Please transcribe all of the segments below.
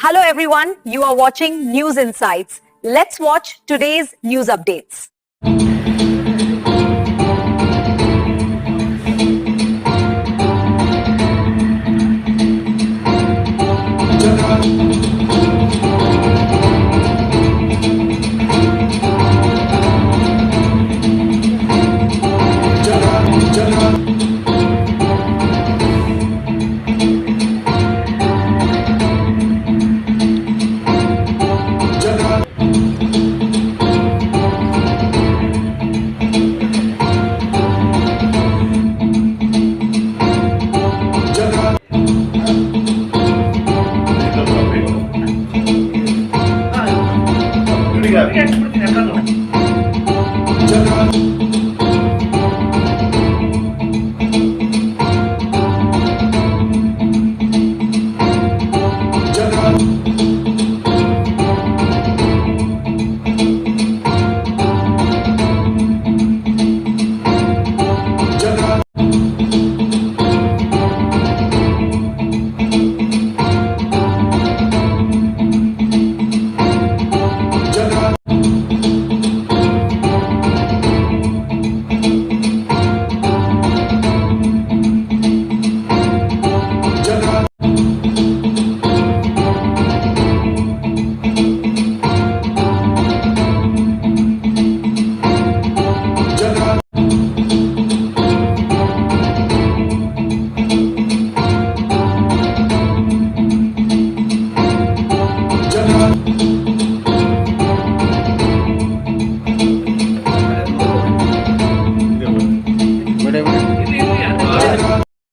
Hello everyone, you are watching News Insights. Let's watch today's news updates.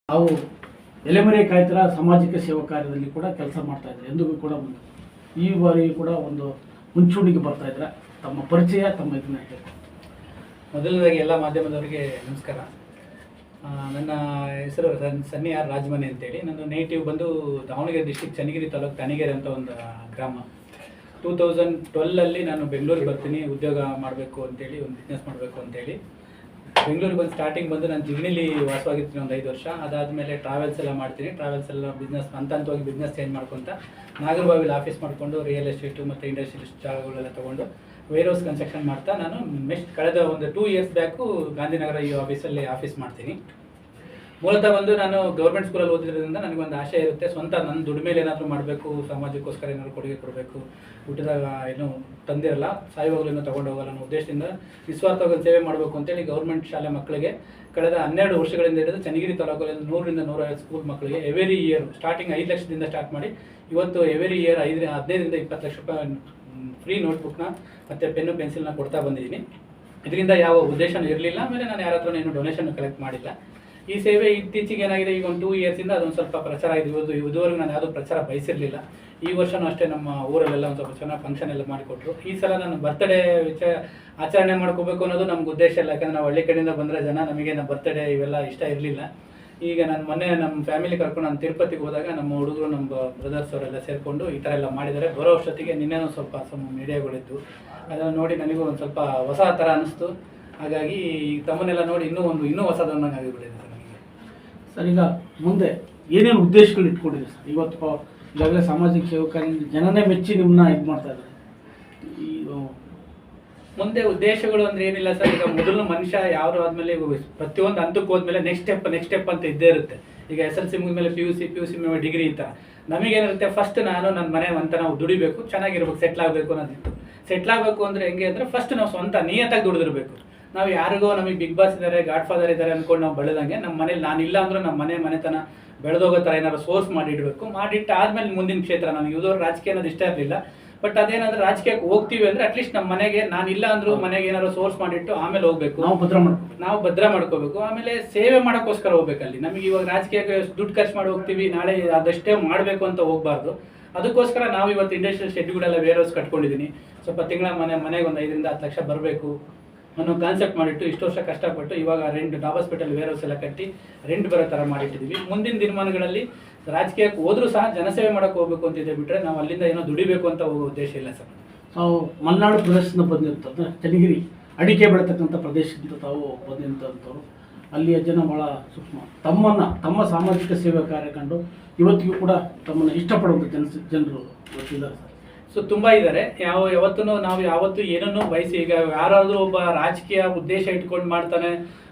ನಾವು ಎಲೆಮರೆ ಕಾಯ್ತರ ಸಾಮಾಜಿಕ ಸೇವಾ ಕಾರ್ಯದಲ್ಲಿ ಕೂಡ ಕೆಲಸ ಮಾಡ್ತಾ ಇದ್ದಾರೆ. ಎಂದಿಗೂ ಕೂಡ ಈ ಬಾರಿ ಕೂಡ ಒಂದು ಮುಂಚೂಣಿಗೆ ಬರ್ತಾ ಇದ್ದಾರೆ. ತಮ್ಮ ಪರಿಚಯ, ತಮ್ಮ ಇದನ್ನ ಹೇಳಿ. ಮೊದಲನೇದಾಗಿ ಎಲ್ಲ ಮಾಧ್ಯಮದವರಿಗೆ ನಮಸ್ಕಾರ. ನನ್ನ ಹೆಸರು ಸನ್ನಿ ಆರ್ ರಾಜಮನೆ ಅಂತೇಳಿ. ನನ್ನ ನೇಟಿವ್ ಬಂದು ದಾವಣಗೆರೆ ಡಿಸ್ಟಿಕ್ ಚನ್ನಗಿರಿ ತಾಲೂಕು ತಣಿಗೆರೆ ಅಂತ ಒಂದು ಗ್ರಾಮ. 2012 ನಾನು ಬೆಂಗಳೂರಿಗೆ ಬರ್ತೀನಿ, ಉದ್ಯೋಗ ಮಾಡಬೇಕು ಅಂತೇಳಿ, ಒಂದು ಬಿಸ್ನೆಸ್ ಮಾಡಬೇಕು ಅಂತೇಳಿ ಬೆಂಗಳೂರಿಗೆ ಬಂದು ಸ್ಟಾರ್ಟಿಂಗ್ ಬಂದು ನಾನು ಜಿಗಣಿಲಿ ವಾಸವಾಗಿರ್ತೀನಿ ಒಂದು 5 ವರ್ಷ. ಅದಾದಮೇಲೆ ಟ್ರಾವೆಲ್ಸ್ ಎಲ್ಲ ಮಾಡ್ತೀನಿ. ಟ್ರಾವೆಲ್ಸ್ ಎಲ್ಲ ಬಿಸ್ನೆಸ್ ಹಂತವಾಗಿ ಬಿಸ್ನೆಸ್ ಚೇಂಜ್ ಮಾಡ್ಕೊತ ನಾಗರಬಾವಿಲಿ ಆಫೀಸ್ ಮಾಡಿಕೊಂಡು ರಿಯಲ್ ಎಸ್ಟೇಟು ಮತ್ತು ಇಂಡಸ್ಟ್ರಿಯಲ್ ಜಾಗಗಳೆಲ್ಲ ತೊಗೊಂಡು ವೇರ್ ಹೌಸ್ ಕನ್ಸ್ಟ್ರಕ್ಷನ್ ಮಾಡ್ತಾ ನಾನು ಕಳೆದ ಒಂದು 2 ಇಯರ್ಸ್ ಬ್ಯಾಕು ಗಾಂಧಿನಗರ ಈ ಆಫೀಸಲ್ಲಿ ಆಫೀಸ್ ಮಾಡ್ತೀನಿ. ಮೂಲತಃ ಬಂದು ನಾನು ಗೌರ್ಮೆಂಟ್ ಸ್ಕೂಲಲ್ಲಿ ಓದಿರೋದ್ರಿಂದ ನನಗೊಂದು ಆಸೆ ಇರುತ್ತೆ, ಸ್ವಂತ ನನ್ನ ದುಡಿಮೇಲೆ ಏನಾದರೂ ಮಾಡಬೇಕು, ಸಮಾಜಕ್ಕೋಸ್ಕರ ಏನಾದರೂ ಕೊಡುಗೆ ಕೊಡಬೇಕು, ಊಟದಾಗ ಏನು ತಂದಿರಲ್ಲ ಸಾಯುವಾಗಲೂ ಇನ್ನೂ ತೊಗೊಂಡು ಹೋಗಲ್ಲ ಅನ್ನೋ ಉದ್ದೇಶದಿಂದ ನಿಸ್ವಾರ್ಥವಾಗಿ ಸೇವೆ ಮಾಡಬೇಕು ಅಂತೇಳಿ ಗೌರ್ಮೆಂಟ್ ಶಾಲೆ ಮಕ್ಕಳಿಗೆ ಕಳೆದ 12 ವರ್ಷಗಳಿಂದ ಹಿಡಿದು ಚನ್ನಗಿರಿ ತಾಲೂಕಲ್ಲಿ 100ರಿಂದ 150 ಸ್ಕೂಲ್ ಮಕ್ಕಳಿಗೆ ಎವ್ರಿ ಇಯರ್ ಸ್ಟಾರ್ಟಿಂಗ್ 5 ಲಕ್ಷದಿಂದ ಸ್ಟಾರ್ಟ್ ಮಾಡಿ ಇವತ್ತು ಎವ್ರಿ ಇಯರ್ 15ರಿಂದ 20 ಲಕ್ಷ ರೂಪಾಯಿ ಫ್ರೀ ನೋಟ್ಬುಕ್ನ ಮತ್ತು ಪೆನ್ನು ಪೆನ್ಸಿಲ್ನ ಕೊಡ್ತಾ ಬಂದಿದ್ದೀನಿ. ಇದರಿಂದ ಯಾವ ಉದ್ದೇಶನೂ ಇರಲಿಲ್ಲ. ಆಮೇಲೆ ನಾನು ಯಾರ ಹತ್ರ ಏನು ಡೊನೇಷನ್ ಕಲೆಕ್ಟ್ ಮಾಡಿಲ್ಲ. ಈ ಸೇವೆ ಇತ್ತೀಚೆಗೆ ಏನಾಗಿದೆ, ಈಗ ಒಂದು 2 ಇಯರ್ಸಿಂದ ಅದೊಂದು ಸ್ವಲ್ಪ ಪ್ರಚಾರ ಆಗಿದೆ. ಇದುವರೆಗೂ ನಾನು ಯಾವುದೂ ಪ್ರಚಾರ ಬಯಸಿರಲಿಲ್ಲ. ಈ ವರ್ಷವೂ ಅಷ್ಟೇ ನಮ್ಮ ಊರಲ್ಲೆಲ್ಲ ಒಂದು ಸ್ವಲ್ಪ ಚೆನ್ನಾಗಿ ಫಂಕ್ಷನ್ ಎಲ್ಲ ಮಾಡಿಕೊಟ್ರು. ಈ ಸಲ ನಾನು ಬರ್ತ್ಡೇ ಆಚರಣೆ ಮಾಡ್ಕೋಬೇಕು ಅನ್ನೋದು ನಮ್ಗೆ ಉದ್ದೇಶ ಇಲ್ಲ. ಯಾಕಂದರೆ ನಾವು ಹಳ್ಳಿ ಕಡೆಯಿಂದ ಬಂದರೆ ಜನ ನಮಗೆ ನಮ್ಮ ಬರ್ತ್ಡೇ ಇವೆಲ್ಲ ಇಷ್ಟ ಇರಲಿಲ್ಲ. ಈಗ ನಾನು ಮೊನ್ನೆ ನಮ್ಮ ಫ್ಯಾಮಿಲಿ ಕರ್ಕೊಂಡು ನಾನು ತಿರುಪತಿಗೆ ಹೋದಾಗ ನಮ್ಮ ಹುಡುಗರು, ನಮ್ಮ ಬ್ರದರ್ಸ್ ಅವರೆಲ್ಲ ಸೇರಿಕೊಂಡು ಈ ಥರ ಎಲ್ಲ ಮಾಡಿದ್ದಾರೆ. ಬರೋ ವರ್ಷೊತ್ತಿಗೆ ನಿನ್ನೆನೂ ಸ್ವಲ್ಪ ಮೀಡಿಯಾಗಳಿದ್ದು ಅದನ್ನು ನೋಡಿ ನನಗೂ ಒಂದು ಸ್ವಲ್ಪ ಹೊಸ ಥರ ಅನ್ನಿಸ್ತು. ಹಾಗಾಗಿ ತಮ್ಮನ್ನೆಲ್ಲ ನೋಡಿ ಇನ್ನೂ ಹೊಸದನ್ನಾಗಿ ಆಗಿಬಿಟ್ಟಿದೆ ಸರ್ ನನಗೆ. ಸರ್, ಈಗ ಮುಂದೆ ಏನೇನು ಉದ್ದೇಶಗಳು ಇಟ್ಕೊಂಡಿದೆ ಸರ್? ಇವತ್ತು ಈಗಾಗಲೇ ಸಾಮಾಜಿಕ ಸೇವಕರಿಂದ ಜನನೇ ಮೆಚ್ಚಿ ನಿಮ್ಮನ್ನ ಇದು ಮಾಡ್ತಾ ಇದ್ದಾರೆ. ಮುಂದೆ ಉದ್ದೇಶಗಳು ಅಂದರೆ ಏನಿಲ್ಲ ಸರ್. ಈಗ ಮೊದಲು ಮನುಷ್ಯ ಯಾರು ಆದಮೇಲೆ ಪ್ರತಿಯೊಂದು ಹಂತಕ್ಕೆ ಹೋದ್ಮೇಲೆ ನೆಕ್ಸ್ಟ್ ಸ್ಟೆಪ್ ಅಂತ ಇದ್ದೇ ಇರುತ್ತೆ. ಈಗ SLC ಮುಗಿದ್ಮೇಲೆ PUC ಮೇಲೆ ಡಿಗ್ರಿ ಈ ಥರ ನಮಗೇನಿರುತ್ತೆ, ಫಸ್ಟ್ ನಾನು ನನ್ನ ಮನೆ ಅಂತ ನಾವು ದುಡಿಬೇಕು, ಚೆನ್ನಾಗಿರ್ಬೇಕು, ಸೆಟ್ಲ್ ಆಗಬೇಕು ಅನ್ನೋದಿತ್ತು. ಸೆಟ್ಲ್ ಆಗಬೇಕು ಅಂದರೆ ಹೆಂಗೆ ಅಂದರೆ ಫಸ್ಟ್ ನಾವು ಸ್ವಂತ ನಿಯತ್ತಾಗಿ ದುಡಿದಿರಬೇಕು. ನಾವು ಯಾರಿಗೋ ನಮಗೆ ಬಿಗ್ ಬಾಸ್ ಇದ್ದಾರೆ, ಗಾಡ್ ಫಾದರ್ ಇದ್ದಾರೆ ಅಂದ್ಕೊಂಡು ನಾವು ಬೆಳೆದಂಗೆ ನಮ್ಮ ಮನೇಲಿ ನಾನಿಲ್ಲ ಅಂದರೂ ನಮ್ಮ ಮನೆತನ ಬೆಳೆದೋಗೋ ಥರ ಏನಾದ್ರು ಸೋರ್ಸ್ ಮಾಡಿಡಬೇಕು. ಮಾಡಿಟ್ಟು ಆದಮೇಲೆ ಮುಂದಿನ ಕ್ಷೇತ್ರ ನನಗೆ ಇವ್ರು ರಾಜಕೀಯ ಅನ್ನೋದು ಇಷ್ಟ ಇರಲಿಲ್ಲ. ಬಟ್ ಅದೇನಾದ್ರೆ ರಾಜಕೀಯಕ್ಕೆ ಹೋಗ್ತೀವಿ ಅಂದರೆ ಅಟ್ಲೀಸ್ಟ್ ನಮ್ಮ ಮನೆಗೆ ನಾನಿಲ್ಲ ಅಂದರೂ ಮನೆಗೆ ಏನಾದ್ರು ಸೋರ್ಸ್ ಮಾಡಿಟ್ಟು ಆಮೇಲೆ ಹೋಗಬೇಕು, ನಾವು ಭದ್ರ ಮಾಡ್ಕೋಬೇಕು. ಆಮೇಲೆ ಸೇವೆ ಮಾಡೋಕ್ಕೋಸ್ಕರ ಹೋಗ್ಬೇಕಲ್ಲಿ. ನಮಗೆ ಇವಾಗ ರಾಜಕೀಯಕ್ಕೆ ದುಡ್ಡು ಖರ್ಚು ಮಾಡಿ ಹೋಗ್ತೀವಿ, ನಾಳೆ ಅದಷ್ಟೇ ಮಾಡಬೇಕು ಅಂತ ಹೋಗಬಾರ್ದು. ಅದಕ್ಕೋಸ್ಕರ ನಾವು ಇವತ್ತು ಇಂಡಸ್ಟ್ರಿಯಲ್ ಶೆಡ್ಗಳೆಲ್ಲ ವೇರ್ ಹೌಸ್ ಕಟ್ಕೊಂಡಿದ್ದೀನಿ. ಸ್ವಲ್ಪ ತಿಂಗಳ ಮನೆಗೆ ಒಂದು 5ರಿಂದ 10 ಲಕ್ಷ ಬರಬೇಕು ಅನ್ನೋ ಕಾನ್ಸೆಪ್ಟ್ ಮಾಡಿಟ್ಟು ಇಷ್ಟು ವರ್ಷ ಕಷ್ಟಪಟ್ಟು ಇವಾಗ ಹಾಸ್ಪಿಟಲ್ ವೇರ್ ಹೌಸ್ ಎಲ್ಲ ಕಟ್ಟಿ ರೆಂಟ್ ಬರೋ ಥರ ಮಾಡಿಟ್ಟಿದ್ದೀವಿ. ಮುಂದಿನ ದಿನಮಾನಗಳಲ್ಲಿ ರಾಜಕೀಯಕ್ಕೆ ಹೋದ್ರೂ ಸಹ ಜನಸೇವೆ ಮಾಡೋಕ್ಕೆ ಹೋಗಬೇಕು ಅಂತಿದೆ ಬಿಟ್ಟರೆ ನಾವು ಅಲ್ಲಿಂದ ಏನೋ ದುಡಿಬೇಕು ಅಂತ ಹೋಗೋ ಉದ್ದೇಶ ಇಲ್ಲ ಸರ್. ತಾವು ಮಲೆನಾಡು ಪ್ರದೇಶದಿಂದ ಬಂದಿರ್ತಂದ್ರೆ ಚನ್ನಗಿರಿ ಅಡಿಕೆ ಬೆಳತಕ್ಕಂಥ ಪ್ರದೇಶದಿಂದ ತಾವು ಬಂದಿರುವಂಥವ್ರು. ಅಲ್ಲಿಯ ಜನ ಭಾಳ ಸೂಕ್ಷ್ಮ. ತಮ್ಮ ಸಾಮಾಜಿಕ ಸೇವೆ ಕಾರ್ಯ ಕಂಡು ಇವತ್ತಿಗೂ ಕೂಡ ತಮ್ಮನ್ನು ಇಷ್ಟಪಡುವಂಥ ಜನರು ಇದ್ದಾರೆ ಸರ್. ಸೊ ತುಂಬ ಇದ್ದಾರೆ. ಯಾವತ್ತೂ ನಾವು ಯಾವತ್ತೂ ಏನನ್ನೂ ಬಯಸಿ, ಈಗ ಯಾರಾದರೂ ಒಬ್ಬ ರಾಜಕೀಯ ಉದ್ದೇಶ ಇಟ್ಕೊಂಡು ಮಾಡ್ತಾನೆ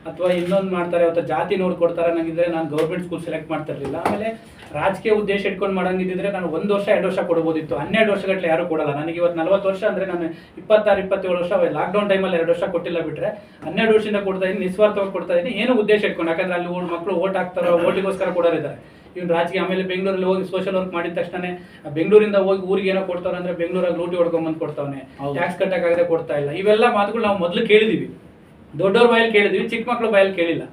ಅಥವಾ ಇನ್ನೊಂದು ಮಾಡ್ತಾರೆ ಅಥವಾ ಜಾತಿ ನೋಡ್ಕೊಡ್ತಾರೆ ಅನ್ನಂಗಿದ್ರೆ ನಾನು ಗೌರ್ಮೆಂಟ್ ಸ್ಕೂಲ್ ಸೆಲೆಕ್ಟ್ ಮಾಡ್ತಾ ಇರಲಿಲ್ಲ. ಆಮೇಲೆ ರಾಜಕೀಯ ಉದ್ದೇಶ ಇಟ್ಕೊಂಡು ಮಾಡಂಗಿದ್ದಿದ್ರೆ ನಾನು 1 ವರ್ಷ 2 ವರ್ಷ ಕೊಡ್ಬೋದಿತ್ತು. 12 ವರ್ಷಗಟ್ಟಲೆ ಯಾರು ಕೊಡಲ್ಲ. ನನಗೆ ಇವತ್ತು 40 ವರ್ಷ ಅಂದರೆ ನಾನು 26-27 ವರ್ಷ ಲಾಕ್ಡೌನ್ ಟೈಮಲ್ಲಿ 2 ವರ್ಷ ಕೊಟ್ಟಿಲ್ಲ ಬಿಟ್ಟರೆ 12 ವರ್ಷದಿಂದ ಕೊಡ್ತಾ ಇದ್ದೀನಿ, ನಿಸ್ವಾರ್ಥವಾಗಿ ಕೊಡ್ತಾ ಇದ್ದೀನಿ. ಏನು ಉದ್ದೇಶ ಇಟ್ಕೊಂಡು, ಯಾಕಂದ್ರೆ ಅಲ್ಲಿ ಮಕ್ಕಳು ಓಟ್ ಹಾಕ್ತಾರೋ, ಓಟಿಗೋಸ್ಕರ ಕೊಡೋರಿದ್ದಾರೆ. ಇವ್ನು ರಾಜಕೀಯ. ಆಮೇಲೆ ಬೆಂಗಳೂರಲ್ಲಿ ಹೋಗಿ ಸೋಷಿಯಲ್ ವರ್ಕ್ ಮಾಡಿದ ತಕ್ಷಣ ಬೆಂಗಳೂರಿಂದ ಹೋಗಿ ಊರಿಗೆ ಏನೋ ಕೊಡ್ತಾವೆ ಅಂದರೆ ಬೆಂಗಳೂರಾಗ ಲೂಟಿ ಹೊಡ್ಕೊಂಬಂದು ಕೊಡ್ತಾವನೆ, ಟ್ಯಾಕ್ಸ್ ಕಟ್ಟಕ್ಕಾಗದೆ ಕೊಡ್ತಾ ಇಲ್ಲ. ಇವೆಲ್ಲ ಮಾತುಗಳು ನಾವು ಮೊದಲು ಕೇಳಿದೀವಿ, ದೊಡ್ಡವ್ರ ಬಾಯಲ್ಲಿ ಕೇಳಿದ್ವಿ, ಚಿಕ್ಕ ಮಕ್ಕಳು ಬಾಯಲ್ಲಿ ಕೇಳಿಲ್ಲ.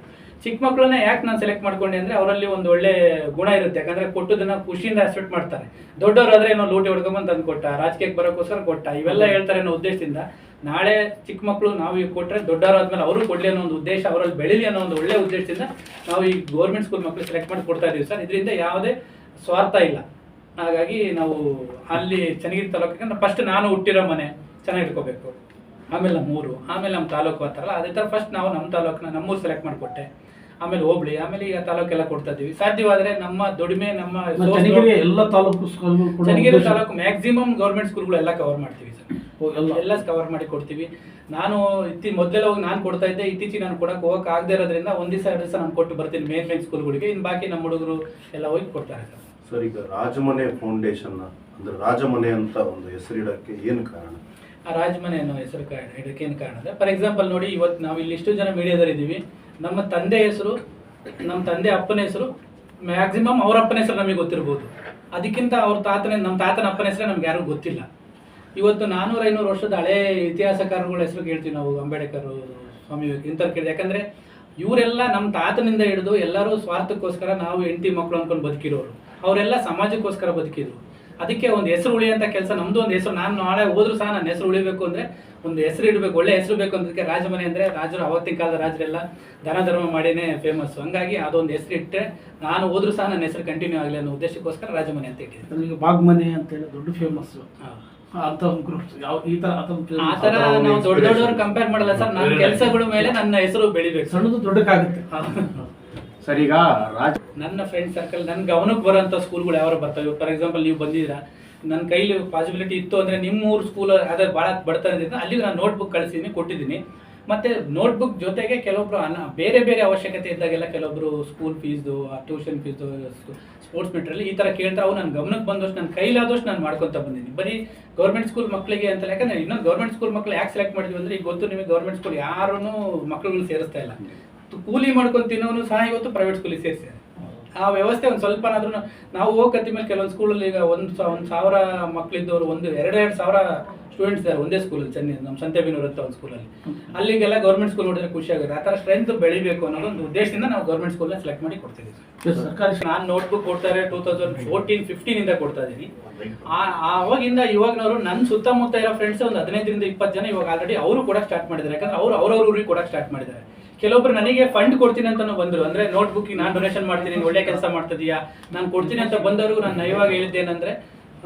ಚಿಕ್ಕ ಮಕ್ಕಳನ್ನ ಯಾಕೆ ನಾನು ಸೆಲೆಕ್ಟ್ ಮಾಡ್ಕೊಂಡೆ ಅಂದರೆ ಅವರಲ್ಲಿ ಒಂದು ಒಳ್ಳೆ ಗುಣ ಇರುತ್ತೆ. ಯಾಕಂದರೆ ಕೊಟ್ಟದನ್ನ ಖುಷಿಯಿಂದ ಅಕ್ಸೆಪ್ಟ್ ಮಾಡ್ತಾರೆ. ದೊಡ್ಡವರಾದ್ರೆ ಏನೋ ಲೂಟಿ ಹೊಡ್ಕೊಂಬಂದು ತಂದು ಕೊಟ್ಟ, ರಾಜಕೀಯಕ್ಕೆ ಬರೋಕ್ಕೋಸ್ಕರ ಕೊಟ್ಟ, ಇವೆಲ್ಲ ಹೇಳ್ತಾರೆ ಅನ್ನೋ ಉದ್ದೇಶದಿಂದ ನಾಳೆ ಚಿಕ್ಕ ಮಕ್ಕಳು ನಾವು ಈಗ ಕೊಟ್ಟರೆ ದೊಡ್ಡವರಾದ್ಮೇಲೆ ಅವರು ಕೊಡಲಿ ಅನ್ನೋ ಒಂದು ಉದ್ದೇಶ, ಅವರಲ್ಲಿ ಬೆಳೀಲಿ ಅನ್ನೋ ಒಂದು ಒಳ್ಳೆ ಉದ್ದೇಶದಿಂದ ನಾವು ಈ ಗೌರ್ಮೆಂಟ್ ಸ್ಕೂಲ್ ಮಕ್ಕಳು ಸೆಲೆಕ್ಟ್ ಮಾಡಿ ಕೊಡ್ತಾ ಇದ್ದೀವಿ ಸರ್. ಇದರಿಂದ ಯಾವುದೇ ಸ್ವಾರ್ಥ ಇಲ್ಲ. ಹಾಗಾಗಿ ನಾವು ಅಲ್ಲಿ ಚನ್ನಗಿರಿ ತಾಲೂಕಿಗೆ ಫಸ್ಟ್ ನಾನು ಹುಟ್ಟಿರೋ ಮನೆ ಚೆನ್ನಾಗಿ ಇಟ್ಕೋಬೇಕು, ಆಮೇಲೆ ನಮ್ಮೂರು, ಆಮೇಲೆ ನಮ್ಮ ತಾಲೂಕು ಅಂತಾರಲ್ಲ, ಅದೇ ಥರ ಫಸ್ಟ್ ನಾವು ನಮ್ಮ ತಾಲೂಕನ್ನ ನಮ್ಮೂರು ಸೆಲೆಕ್ಟ್ ಮಾಡಿಕೊಟ್ಟೆ, ಆಮೇಲೆ ಹೋಬಳಿ, ಆಮೇಲೆ ಈಗ ತಾಲೂಕೆಲ್ಲ ಕೊಡ್ತಾ ಇದ್ದೀವಿ. ಸಾಧ್ಯವಾದರೆ ನಮ್ಮ ದುಡಿಮೆ, ನಮ್ಮ ಎಲ್ಲ ತಾಲೂಕು ಸ್ಕೂಲ್ಗಳು, ಚನ್ನಗಿರಿ ತಾಲೂಕು ಮ್ಯಾಕ್ಸಿಮಮ್ ಗೌರ್ಮೆಂಟ್ ಸ್ಕೂಲ್ಗಳು ಎಲ್ಲ ಕವರ್ ಮಾಡ್ತೀವಿ ಸರ್. ಎಲ್ಲ ಕವರ್ ಮಾಡಿ ಕೊಡ್ತೀವಿ. ನಾನು ಮೊದಲೆಲ್ಲ ಹೋಗಿ ನಾನು ಕೊಡ್ತಾ ಇದ್ದೆ, ಇತ್ತೀಚೆಗೆ ನಾನು ಹೋಗಕ್ಕೆ ಆಗದೆ ಇರೋದ್ರಿಂದ 1 ದಿವಸ 2 ದಿವಸ ನಾನು ಕೊಟ್ಟು ಬರ್ತೀನಿ ಮೇನ್ ಲೈನ್ ಸ್ಕೂಲ್ಗಳಿಗೆ. ಇನ್ನು ಬಾಕಿ ನಮ್ಮ ಹುಡುಗರು ಎಲ್ಲ ಹೋಗಿ ಕೊಡ್ತಾರೆ ಸರ್. ಸರ್, ಈಗ ರಾಜಮನೆ ಫೌಂಡೇಶನ್ ಅಂದ್ರೆ ರಾಜಮನೆ ಅಂತ ಒಂದು ಹೆಸರಿಡಕ್ಕೆ ಏನು ಕಾರಣ? ಆ ರಾಜಮನೆ ಅನ್ನೋ ಹೆಸರು ಇದಕ್ಕೆ ಏನು ಕಾರಣ ಅಂದರೆ, ಫಾರ್ ಎಕ್ಸಾಂಪಲ್ ನೋಡಿ, ಇವತ್ತು ನಾವು ಇಲ್ಲಿ ಇಷ್ಟು ಜನ ಮೀಡಿಯಾದಲ್ಲಿ ಇದ್ದೀವಿ. ನಮ್ಮ ತಂದೆ ಹೆಸರು, ನಮ್ಮ ತಂದೆ ಅಪ್ಪನ ಹೆಸರು, ಮ್ಯಾಕ್ಸಿಮಮ್ ಅವ್ರ ಅಪ್ಪನ ಹೆಸರು ನಮಗೆ ಗೊತ್ತಿರ್ಬೋದು. ಅದಕ್ಕಿಂತ ಅವ್ರ ನಮ್ಮ ತಾತನ ಅಪ್ಪನ ಹೆಸರೇ ನಮ್ಗೆ ಯಾರಿಗೂ ಗೊತ್ತಿಲ್ಲ. ಇವತ್ತು 400-500 ವರ್ಷದ ಹಳೆ ಇತಿಹಾಸಕಾರಗಳ ಹೆಸರು ಕೇಳ್ತೀವಿ ನಾವು, ಅಂಬೇಡ್ಕರ್, ಸ್ವಾಮಿ ಇಂಥವ್ರು ಕೇಳಿದೆ. ಯಾಕಂದರೆ ಇವರೆಲ್ಲ ನಮ್ಮ ತಾತನಿಂದ ಹಿಡಿದು ಎಲ್ಲರೂ ಸ್ವಾರ್ಥಕ್ಕೋಸ್ಕರ ನಾವು ಹೆಂಡತಿ ಮಕ್ಕಳು ಅಂದ್ಕೊಂಡು ಬದುಕಿರೋರು, ಅವರೆಲ್ಲ ಸಮಾಜಕ್ಕೋಸ್ಕರ ಬದುಕಿದ್ರು. ಅದಕ್ಕೆ ಒಂದು ಹೆಸರು ಉಳಿಯುವಂಥ ಕೆಲಸ ನಮ್ಮದು. ಒಂದು ಹೆಸರು, ನಾನು ನಾಳೆ ಹೋದ್ರೂ ಸಹ ನನ್ನ ಹೆಸರು ಉಳಿಬೇಕು ಅಂದರೆ ಒಂದು ಹೆಸರು ಇಡಬೇಕು, ಒಳ್ಳೆ ಹೆಸರು ಬೇಕು. ಅದಕ್ಕೆ ರಾಜಮನೆ ಅಂದರೆ ರಾಜರು, ಅವತ್ತಿನ ಕಾಲದ ರಾಜರೆಲ್ಲ ದಾನ ಧರ್ಮ ಮಾಡಿನೇ ಫೇಮಸ್ಸು. ಹಂಗಾಗಿ ಅದೊಂದು ಹೆಸರು ಇಟ್ಟರೆ ನಾನು ಹೋದ್ರೂ ಸಹ ನನ್ನ ಹೆಸರು ಕಂಟಿನ್ಯೂ ಆಗಲಿ ಅನ್ನೋ ಉದ್ದೇಶಕ್ಕೋಸ್ಕರ ರಾಜಮನೆ ಅಂತ ಇಟ್ಟಿದ್ದೀನಿ. ಈಗ ಬಾಗ್ಮನೆ ಅಂತೇಳಿ ದೊಡ್ಡ ಫೇಮಸ್ಸು. ಅಂತ ಗ್ರೂಪ್ಸ್ ಯಾವ ಈ ತರ ಆ ಥರ ನಾವು ದೊಡ್ಡವ್ರು ಕಂಪೇರ್ ಮಾಡಲ್ಲ ಸರ್. ನನ್ನ ಕೆಲಸಗಳ ಮೇಲೆ ನನ್ನ ಹೆಸರು ಬೆಳಿಬೇಕು. ಸಣ್ಣದು ದೊಡ್ಡಕ್ಕಾಗುತ್ತೆ ಸರ್. ಈಗ ನನ್ನ ಫ್ರೆಂಡ್ ಸರ್ಕಲ್, ನನ್ನ ಗಮನಕ್ಕೆ ಬರೋಂಥ ಸ್ಕೂಲ್ಗಳು ಯಾವ ಬರ್ತವೆ. ಫಾರ್ ಎಕ್ಸಾಂಪಲ್, ನೀವು ಬಂದಿದ್ದೀರಾ, ನನ್ನ ಕೈಲಿ ಪಾಸಿಬಿಲಿಟಿ ಇತ್ತು ಅಂದರೆ ನಿಮ್ಮೂರು ಸ್ಕೂಲ್ ಅದೇ ಭಾಳ ಬಡ್ತಾನೆ ಅಲ್ಲಿಗೆ ನಾನು ನೋಟ್ಬುಕ್ ಕಳಿಸಿದ್ದೀನಿ, ಕೊಟ್ಟಿದ್ದೀನಿ. ಮತ್ತು ನೋಟ್ಬುಕ್ ಜೊತೆಗೆ ಕೆಲವೊಬ್ರು ಬೇರೆ ಬೇರೆ ಅವಶ್ಯಕತೆ ಇದ್ದಾಗೆಲ್ಲ ಕೆಲವೊಬ್ರು ಸ್ಕೂಲ್ ಫೀಸ್ದು, ಟ್ಯೂಷನ್ ಫೀಸ್ದು, ಸ್ಪೋರ್ಟ್ಸ್ ಮೆಟೀರಿಯಲ್ ಈ ಥರ ಕೇಳ್ತಾ ಅವು ನನ್ನ ಗಮನಕ್ಕೆ ಬಂದಷ್ಟು, ನನ್ನ ಕೈಲಾದಷ್ಟು ನಾನು ಮಾಡ್ಕೊತಾ ಬಂದಿದ್ದೀನಿ. ಬರೀ ಗೌರ್ಮೆಂಟ್ ಸ್ಕೂಲ್ ಮಕ್ಕಳಿಗೆ ಅಂತ. ಯಾಕಂದರೆ ಇನ್ನೊಂದು ಗೌರ್ಮೆಂಟ್ ಸ್ಕೂಲ್ ಮಕ್ಕಳು ಯಾಕೆ ಸೆಲೆಕ್ಟ್ ಮಾಡಿದ್ವಿ ಅಂದರೆ, ಈಗ ಗೊತ್ತು ನಿಮಗೆ, ಗೌರ್ಮೆಂಟ್ ಸ್ಕೂಲ್ ಯಾರೂ ಮಕ್ಕಳುಗಳು ಸೇರಿಸ್ತಾ ಇಲ್ಲ. ಕೂಲಿ ಮಾಡ್ಕೊಂಡು ತಿನ್ನೋನು ಸಹ ಇವತ್ತು ಪ್ರೈವೇಟ್ ಸ್ಕೂಲಿಗೆ ಸೇರಿಸಿದ್ದಾರೆ. ಆ ವ್ಯವಸ್ಥೆ ಒಂದು ಸ್ವಲ್ಪನಾದ್ರೂ ನಾವು ಹೋಗತ್ತಿ ಮೇಲೆ ಕೆಲವೊಂದು ಸ್ಕೂಲಲ್ಲಿ ಈಗ 1,000 ಮಕ್ಕಳಿದ್ದವರು 2,000 ಸ್ಟೂಡೆಂಟ್ಸ್ ಇದ್ದಾರೆ ಒಂದೇ ಸ್ಕೂಲಲ್ಲಿ. ನಮ್ಮ ಸಂತೆಬೆನ್ನೂರು ಅಂತ ಒಂದು ಸ್ಕೂಲಲ್ಲಿ. ಅಲ್ಲಿಗೆಲ್ಲ ಗೌರ್ಮೆಂಟ್ ಸ್ಕೂಲ್ ನೋಡಿದ್ರೆ ಖುಷಿ ಆಗುತ್ತೆ. ಆ ಥರ ಸ್ಟ್ರೆಂತ್ ಬೆಳಿಬೇಕು ಅನ್ನೋ ಒಂದು ಉದ್ದೇಶದಿಂದ ನಾವು ಗೌರ್ಮೆಂಟ್ ಸ್ಕೂಲ್ನ ಸೆಲೆಕ್ಟ್ ಮಾಡಿ ಕೊಡ್ತಿದ್ದೀವಿ. ಸರ್ಕಾರಿ ನಾನು ನೋಟ್ಬುಕ್ ಕೊಡ್ತಾರೆ 2014-15 ಕೊಡ್ತಾ ಇದ್ದೀನಿ. ಆವಾಗಿಂದ ಇವಾಗನವರು ನನ್ನ ಸುತ್ತಮುತ್ತ ಇರೋ ಫ್ರೆಂಡ್ಸ್ ಒಂದು 15-20 ಜನ ಇವಾಗ ಆಲ್ರೆಡಿ ಅವರು ಕೊಡಕ್ಕೆ ಸ್ಟಾರ್ಟ್ ಮಾಡಿದ್ದಾರೆ. ಯಾಕಂದ್ರೆ ಅವ್ರವ್ರ ಊರಿಗೆ ಕೊಡಕ್ಕೆ ಸ್ಟಾರ್ಟ್ ಮಾಡಿದ್ದಾರೆ. ಕೆಲವೊಬ್ರು ನನಗೆ ಫಂಡ್ ಕೊಡ್ತೀನಿ ಅಂತಾನು ಬಂದರು. ಅಂದರೆ ನೋಟ್ಬುಕ್ಗೆ ನಾನು ಡೊನೇಷನ್ ಮಾಡ್ತೀನಿ, ಒಳ್ಳೆ ಕೆಲಸ ಮಾಡ್ತಿದೀಯಾ, ನಾನು ಕೊಡ್ತೀನಿ ಅಂತ ಬಂದವ್ರಿಗೂ ನಾನು ನಯವಾಗ ಹೇಳಿದ್ದೇನೆಂದರೆ,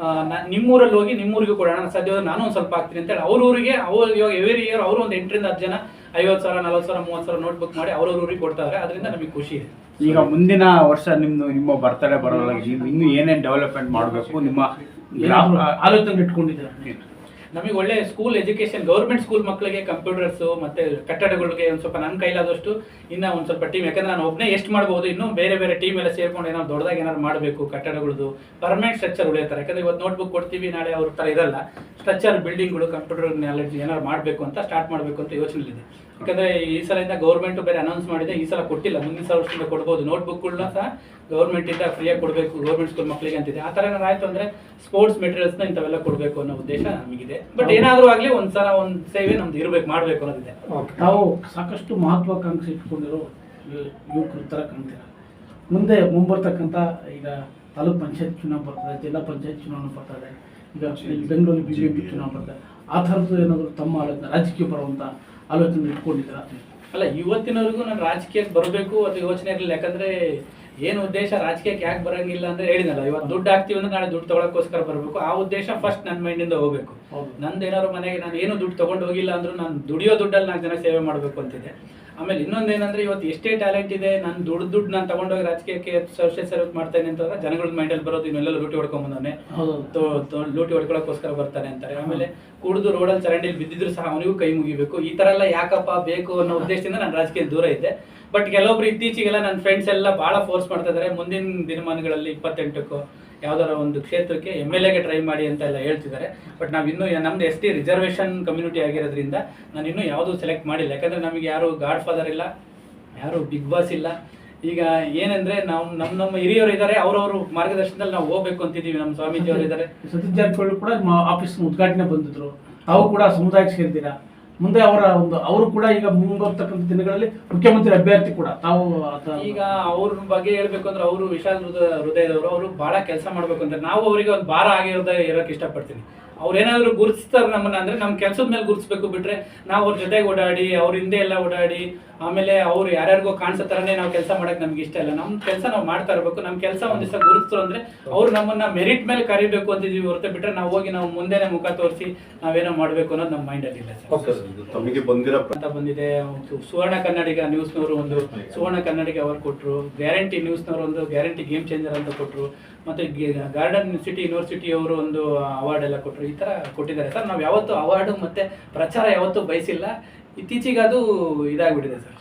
ನಿಮ್ಮೂರಲ್ಲಿ ಹೋಗಿ ನಿಮ್ಮೂರಿಗೂ ಕೊಡೋಣ, ಸಾಧ್ಯವಾದ ನಾನು ಒಂದು ಸ್ವಲ್ಪ ಹಾಕ್ತೀನಿ ಅಂತೇಳಿ ಅವ್ರ ಊರಿಗೆ ಇವಾಗ ಎವ್ರಿ ಇಯರ್ ಅವರು ಒಂದು 8-10 ಜನ 50,000, 40,000, 30,000 ನೋಟ್ಬುಕ್ ಮಾಡಿ ಅವ್ರವ್ರ ಊರಿಗೆ ಕೊಡ್ತಾರೆ. ಅದರಿಂದ ನಮಗೆ ಖುಷಿ ಇದೆ. ಈಗ ಮುಂದಿನ ವರ್ಷ ನಿಮ್ಮ ಬರ್ತಡೇ ಬರೋಲ್ಲ, ಇನ್ನೂ ಏನೇನು ಡೆವಲಪ್ಮೆಂಟ್ ಮಾಡಬೇಕು ನಿಮ್ಮ ಆಲೋಚನೆ ಇಟ್ಕೊಂಡಿದ್ದಾರೆ? ನಮಗೆ ಒಳ್ಳೆ ಸ್ಕೂಲ್ ಎಜುಕೇಶನ್, ಗೌರ್ಮೆಂಟ್ ಸ್ಕೂಲ್ ಮಕ್ಕಳಿಗೆ ಕಂಪ್ಯೂಟರ್ಸು ಮತ್ತು ಕಟ್ಟಡಗಳಿಗೆ ಒಂದು ಸ್ವಲ್ಪ ನನ್ನ ಕೈಲಾದಷ್ಟು ಇನ್ನೂ ಒಂದು ಸ್ವಲ್ಪ ಟೀಮ್, ಯಾಕಂದರೆ ನಾನು ಒಬ್ಬನೇ ಎಷ್ಟು ಮಾಡ್ಬೋದು, ಇನ್ನೂ ಬೇರೆ ಬೇರೆ ಟೀಮ್ ಎಲ್ಲ ಸೇರ್ಕೊಂಡು ಏನಾದ್ರು ದೊಡ್ಡದಾಗಿ ಏನಾದ್ರು ಮಾಡಬೇಕು. ಕಟ್ಟಡಗಳದ್ದು ಪರ್ಮನೆಂಟ್ ಸ್ಟ್ರಕ್ಚರ್ ಉಳಿಯುತ್ತಾರೆ. ಯಾಕಂದರೆ ಇವತ್ತು ನೋಟ್ಬುಕ್ ಕೊಡ್ತೀವಿ, ನಾಳೆ ಅವ್ರ ಥರ ಇರಲ್ಲ. ಸ್ಟ್ರಕ್ಚರ್ ಬಿಲ್ಡಿಂಗ್ಗಳು, ಕಂಪ್ಯೂಟರ್ ನಾಲೆಡ್ಜ್ ಏನಾದ್ರು ಮಾಡಬೇಕು ಅಂತ ಸ್ಟಾರ್ಟ್ ಮಾಡಬೇಕು ಅಂತ ಯೋಚನೆ ಇದೆ. ಯಾಕಂದರೆ ಈ ಸಲದಿಂದ ಗೌರ್ಮೆಂಟು ಬೇರೆ ಅನೌನ್ಸ್ ಮಾಡಿದೆ, ಈ ಸಲ ಕೊಟ್ಟಿಲ್ಲ, ಮುಂದಿನ ವರ್ಷದಿಂದ ಕೊಡ್ಬೋದು. ನೋಟ್ಬುಕ್ಗಳನ್ನ ಸಹ ಗೌರ್ಮೆಂಟಿಂದ ಫ್ರೀಯಾಗಿ ಕೊಡಬೇಕು ಗೌರ್ಮೆಂಟ್ ಸ್ಕೂಲ್ ಮಕ್ಕಳಿಗೆ ಅಂತಿದೆ. ಆ ಥರ ಏನಾದ್ರು ಆಯಿತು ಅಂದರೆ ಸ್ಪೋರ್ಟ್ಸ್ ಮೆಟೀರಿಯಲ್ಸ್ನ ಇಂಥವೆಲ್ಲ ಕೊಡಬೇಕು ಅನ್ನೋ ಉದ್ದೇಶ ನಮಗಿದೆ. ಬಟ್ ಏನಾದರೂ ಆಗಲಿ ಒಂದ್ಸಲ ಒಂದು ಸೇವೆ ನಮ್ದು ಇರಬೇಕು, ಮಾಡಬೇಕು ಅನ್ನೋದಿದೆ. ತಾವು ಸಾಕಷ್ಟು ಮಹತ್ವಾಕಾಂಕ್ಷೆ ಇಟ್ಕೊಂಡಿರೋ ಯುವಕರ ಥರ ಕಾಣ್ತೀರ. ಮುಂದೆ ಮುಂಬರ್ತಕ್ಕಂಥ ಈಗ ತಾಲೂಕ್ ಪಂಚಾಯತ್ ಚುನಾವಣೆ ಬರ್ತದೆ, ಜಿಲ್ಲಾ ಪಂಚಾಯತ್ ಚುನಾವಣೆ ಬರ್ತದೆ, ಈಗ ಬೆಂಗಳೂರು BJP ಚುನಾವಣೆ ಬರ್ತದೆ. ಆ ಥರದ್ದು ಏನಾದರೂ ತಮ್ಮ ಆಲೋಚನೆ, ರಾಜಕೀಯ ಬರುವಂಥ ಆಲೋಚನೆ ಇಟ್ಕೊಂಡಿದ್ದೀರಾ? ಅಲ್ಲ, ಇವತ್ತಿನವರೆಗೂ ನಾನು ರಾಜಕೀಯಕ್ಕೆ ಬರಬೇಕು ಅದು ಯೋಚನೆ ಇರಲಿಲ್ಲ. ಯಾಕಂದರೆ ಏನು ಉದ್ದೇಶ, ರಾಜಕೀಯಕ್ಕೆ ಯಾಕೆ ಬರೋಂಗಿಲ್ಲ ಅಂದರೆ ಹೇಳಿದ್ನಲ್ಲ, ಇವತ್ತು ದುಡ್ಡು ಹಾಕ್ತೀವಿ ಅಂದರೆ ನಾಳೆ ದುಡ್ಡು ತೊಗೊಳಕ್ಕೋಸ್ಕರ ಬರಬೇಕು. ಆ ಉದ್ದೇಶ ಫಸ್ಟ್ ನನ್ನ ಮೈಂಡಿಂದ ಹೋಗಬೇಕು. ನಂದು ಏನಾದ್ರು ಮನೆಗೆ ನಾನು ಏನು ದುಡ್ಡು ತೊಗೊಂಡು ಹೋಗಿಲ್ಲ ಅಂದರೂ ನಾನು ದುಡಿಯೋ ದುಡ್ಡಲ್ಲಿ 4 ಜನ ಸೇವೆ ಮಾಡಬೇಕು ಅಂತಿದೆ. ಆಮೇಲೆ ಇನ್ನೊಂದೇನಂದ್ರೆ ಇವತ್ತು ಎಷ್ಟೇ ಟ್ಯಾಲೆಂಟ್ ಇದೆ, ನಾನು ದುಡ್ಡು ನಾನು ತಗೊಂಡೋಗಿ ರಾಜಕೀಯಕ್ಕೆ ಸೋಷಿಯಲ್ ಸರ್ವಿಸ್ ಮಾಡ್ತೇನೆ ಅಂತಂದ್ರೆ ಜನಗಳ ಮೈಂಡಲ್ಲಿ ಬರೋದು ಇವನ್ನೆಲ್ಲ ಲೂಟಿ ಹೊಡ್ಕೊಂಬಂದವನೆ, ಲೂಟಿ ಹೊಡ್ಕೊಳಕ್ಕೋಸ್ಕರ ಬರ್ತಾನೆ ಅಂತಾರೆ. ಆಮೇಲೆ ಕುಡಿದು ರೋಡಲ್ಲಿ ಚರಂಡಿಯಲ್ಲಿ ಬಿದ್ದಿದ್ರು ಸಹ ಅವನಿಗೂ ಕೈ ಮುಗಿಬೇಕು, ಈ ತರ ಎಲ್ಲ ಯಾಕಪ್ಪ ಬೇಕು ಅನ್ನೋ ಉದ್ದೇಶದಿಂದ ನಾನು ರಾಜಕೀಯ ದೂರ ಇದ್ದೆ. ಬಟ್ ಕೆಲವೊಬ್ರು ಇತ್ತೀಚೆಗೆಲ್ಲ ನನ್ನ ಫ್ರೆಂಡ್ಸ್ ಎಲ್ಲ ಭಾಳ ಫೋರ್ಸ್ ಮಾಡ್ತಾ ಇದ್ದಾರೆ, ಮುಂದಿನ ದಿನಮಾನಗಳಲ್ಲಿ 28ಕ್ಕೋ ಯಾವ್ದಾರ ಒಂದು ಕ್ಷೇತ್ರಕ್ಕೆ MLA ಗೆ ಟ್ರೈ ಮಾಡಿ ಅಂತ ಎಲ್ಲ ಹೇಳ್ತಿದ್ದಾರೆ. ಬಟ್ ನಾವು ಇನ್ನೂ ನಮ್ದು ST ರಿಸರ್ವೇಷನ್ ಕಮ್ಯುನಿಟಿ ಆಗಿರೋದ್ರಿಂದ ನಾನು ಇನ್ನೂ ಯಾವುದೂ ಸೆಲೆಕ್ಟ್ ಮಾಡಿಲ್ಲ. ಯಾಕಂದ್ರೆ ನಮಗೆ ಯಾರು ಗಾಡ್ ಫಾದರ್ ಇಲ್ಲ, ಯಾರು ಬಿಗ್ ಬಾಸ್ ಇಲ್ಲ. ಈಗ ಏನಂದ್ರೆ ನಾವು ನಮ್ಮ ಹಿರಿಯರು ಇದ್ದಾರೆ, ಅವ್ರವ್ರ ಮಾರ್ಗದರ್ಶನದಲ್ಲಿ ನಾವು ಹೋಗ್ಬೇಕು ಅಂತಿದ್ದೀವಿ. ನಮ್ಮ ಸ್ವಾಮೀಜಿ ಅವರು ಇದ್ದಾರೆ. ಸತೀಶ್ ಜಾರಕಿಹೊಳಿ ಕೂಡ ಆಫೀಸ್ ಉದ್ಘಾಟನೆ ಬಂದಿದ್ರು, ತಾವು ಕೂಡ ಸಮುದಾಯಕ್ಕೆ ಸೇರ್ತೀರಾ. ಮುಂದೆ ಅವರು ಕೂಡ ಈಗ ಮುಂಬರ್ತಕ್ಕಂಥ ದಿನಗಳಲ್ಲಿ ಮುಖ್ಯಮಂತ್ರಿ ಅಭ್ಯರ್ಥಿ ಕೂಡ ತಾವು. ಈಗ ಅವ್ರ ಬಗ್ಗೆ ಹೇಳ್ಬೇಕು ಅಂದ್ರೆ ಅವರು ವಿಶಾಲ ಹೃದಯದವರು, ಅವರು ಬಹಳ ಕೆಲಸ ಮಾಡ್ಬೇಕು ಅಂತ. ನಾವು ಅವರಿಗೆ ಒಂದು ಭಾರ ಇರೋಕೆ ಇಷ್ಟಪಡ್ತೀನಿ. ಅವ್ರು ಏನಾದ್ರು ಗುರುತಿಸ್ತಾರೆ ನಮ್ಮನ್ನ ಅಂದ್ರೆ ನಮ್ಮ ಕೆಲಸದ ಮೇಲೆ ಗುರುತಿಸ್ಬೇಕು, ಬಿಟ್ರೆ ನಾವು ಅವ್ರ ಜೊತೆಗೆ ಓಡಾಡಿ ಅವ್ರ ಹಿಂದೆ ಎಲ್ಲ ಓಡಾಡಿ ಆಮೇಲೆ ಅವ್ರು ಯಾರ್ಯಾರಿಗೋ ಕಾಣಿಸೋ ಥರನೇ ನಾವು ಕೆಲಸ ಮಾಡಕ್ಕೆ ನಮ್ಗೆ ಇಷ್ಟ ಇಲ್ಲ. ನಮ್ಮ ಕೆಲಸ ನಾವು ಮಾಡ್ತಾ ಇರಬೇಕು. ನಮ್ಮ ಕೆಲಸ ಒಂದ್ ದಿವಸ ಗುರುತಿಸ್ರು ಅಂದ್ರೆ ಅವ್ರು ನಮ್ಮನ್ನ ಮೆರಿಟ್ ಮೇಲೆ ಕರಿಬೇಕು ಅಂತಿದೀವಿ ಹೊರತು ಬಿಟ್ರೆ ನಾವು ಹೋಗಿ ನಾವು ಮುಂದೆನೆ ಮುಖ ತೋರಿಸಿ ನಾವೇನೋ ಮಾಡಬೇಕು ಅನ್ನೋದು ನಮ್ಮ ಮೈಂಡಲ್ಲಿ ಇಲ್ಲ ಸರ್. ತಮಗೆ ಬಂದಿರೋ ಅಂತ ಬಂದಿದೆ. ಸುವರ್ಣ ಕನ್ನಡಿಗ ನ್ಯೂಸ್ನವರು ಒಂದು ಸುವರ್ಣ ಕನ್ನಡಿಗ ಅವಾರ್ಡ್ ಕೊಟ್ಟರು, ಗ್ಯಾರಂಟಿ ನ್ಯೂಸ್ನವರು ಒಂದು ಗ್ಯಾರಂಟಿ ಗೇಮ್ ಚೇಂಜರ್ ಅಂತ ಕೊಟ್ಟರು, ಮತ್ತೆ ಗಾರ್ಡನ್ ಸಿಟಿ ಯೂನಿವರ್ಸಿಟಿ ಅವರು ಒಂದು ಅವಾರ್ಡ್ ಎಲ್ಲ ಕೊಟ್ಟರು. ಈ ತರ ಕೊಟ್ಟಿದ್ದಾರೆ ಸರ್. ನಾವು ಯಾವತ್ತೂ ಅವಾರ್ಡು ಮತ್ತೆ ಪ್ರಚಾರ ಯಾವತ್ತೂ ಬಯಸಿಲ್ಲ. ಇತ್ತೀಚೆಗೆ ಅದು ಇದಾಗ್ಬಿಟ್ಟಿದೆ ಸರ್.